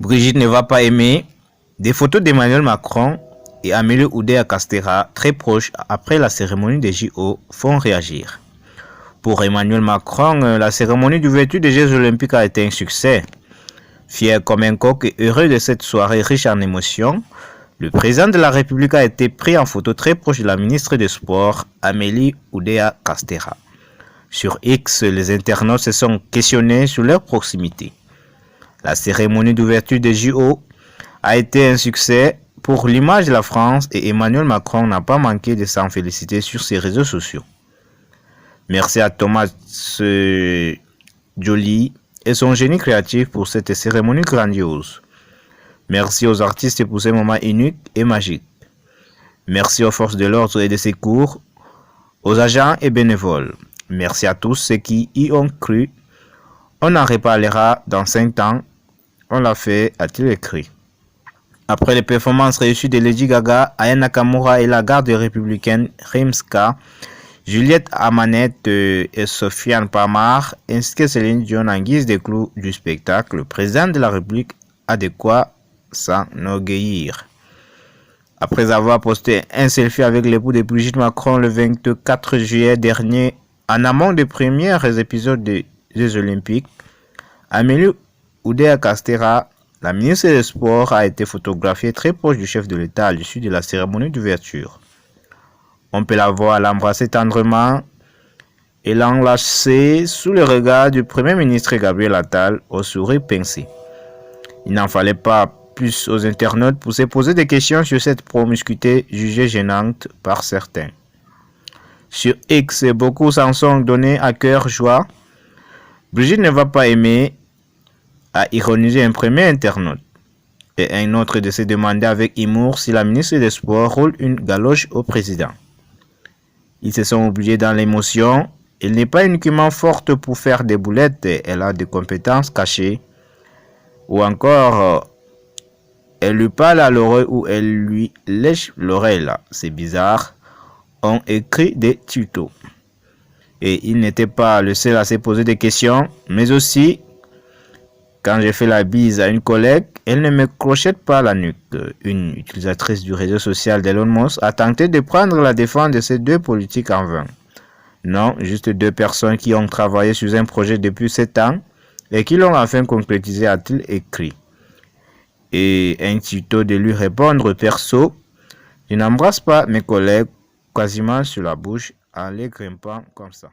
Brigitte ne va pas aimer des photos d'Emmanuel Macron et Amélie Oudéa-Castéra, très proches après la cérémonie des JO, font réagir. Pour Emmanuel Macron, la cérémonie d'ouverture des Jeux Olympiques a été un succès. Fier comme un coq et heureux de cette soirée riche en émotions, le président de la République a été pris en photo très proche de la ministre des Sports, Amélie Oudéa-Castéra. Sur X, les internautes se sont questionnés sur leur proximité. La cérémonie d'ouverture des JO a été un succès pour l'image de la France et Emmanuel Macron n'a pas manqué de s'en féliciter sur ses réseaux sociaux. Merci à Thomas Joly et son génie créatif pour cette cérémonie grandiose. Merci aux artistes pour ces moments uniques et magiques. Merci aux forces de l'ordre et de secours, aux agents et bénévoles. Merci à tous ceux qui y ont cru. On en reparlera dans 5 ans. On l'a fait, a-t-il écrit. Après les performances réussies de Lady Gaga, Aya Nakamura et la garde républicaine Rimska, Juliette Amanette et Sofiane Pamar, ainsi que Céline Dion en guise de clou du spectacle, le président de la République a de quoi s'enorgueillir. Après avoir posté un selfie avec l'époux de Brigitte Macron le 24 juillet dernier, en amont des premiers épisodes des Jeux Olympiques, Amélie Oudéa-Castéra, la ministre des Sports, a été photographiée très proche du chef de l'État à l'issue de la cérémonie d'ouverture. On peut la voir l'embrasser tendrement et l'enlacer sous le regard du Premier ministre Gabriel Attal au sourire pincé. Il n'en fallait pas plus aux internautes pour se poser des questions sur cette promiscuité jugée gênante par certains. Sur X, beaucoup s'en sont donnés à cœur joie. Brigitte ne va pas aimer, a ironisé un premier internaute. Et un autre de se demander avec humour si la ministre des Sports roule une galoche au président. Ils se sont oubliés dans l'émotion. Elle n'est pas uniquement forte pour faire des boulettes, elle a des compétences cachées. Ou encore, elle lui parle à l'oreille ou elle lui lèche l'oreille. C'est bizarre. On écrit des tutos. Et il n'était pas le seul à se poser des questions, mais aussi, quand j'ai fait la bise à une collègue, elle ne me crochette pas la nuque. Une utilisatrice du réseau social d'Elon Musk a tenté de prendre la défense de ces deux politiques en vain. Non, juste deux personnes qui ont travaillé sur un projet depuis 7 ans et qui l'ont enfin concrétisé, a-t-il écrit. Et un tuto de lui répondre perso, je n'embrasse pas mes collègues quasiment sur la bouche en les grimpant comme ça.